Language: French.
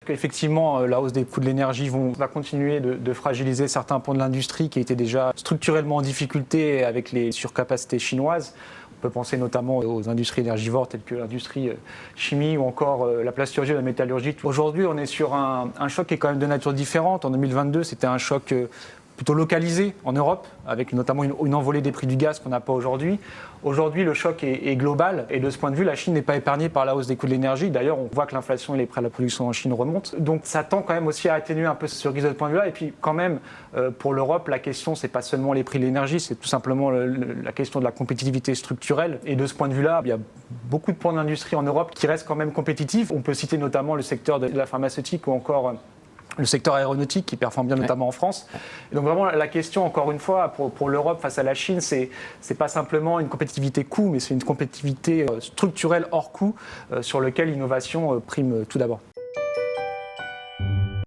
Effectivement, la hausse des coûts de l'énergie va continuer de fragiliser certains pans de l'industrie qui étaient déjà structurellement en difficulté avec les surcapacités chinoises. On peut penser notamment aux industries énergivores telles que l'industrie chimie ou encore la plasturgie et la métallurgie. Aujourd'hui, on est sur un choc qui est quand même de nature différente. En 2022, c'était un choc plutôt localisé en Europe, avec notamment une envolée des prix du gaz qu'on n'a pas aujourd'hui. Aujourd'hui, le choc est global et de ce point de vue, la Chine n'est pas épargnée par la hausse des coûts de l'énergie. D'ailleurs, on voit que l'inflation et les prix à la production en Chine remontent. Donc ça tend quand même aussi à atténuer un peu ce risque de ce point de vue-là. Et puis quand même, pour l'Europe, la question, c'est pas seulement les prix de l'énergie, c'est tout simplement la question de la compétitivité structurelle. Et de ce point de vue-là, il y a beaucoup de points d'industrie en Europe qui restent quand même compétitifs. On peut citer notamment le secteur de la pharmaceutique ou encore le secteur aéronautique qui performe bien, notamment en France. Et donc vraiment, la question, encore une fois, pour l'Europe face à la Chine, c'est pas simplement une compétitivité coût, mais c'est une compétitivité structurelle hors coût sur lequel l'innovation prime tout d'abord.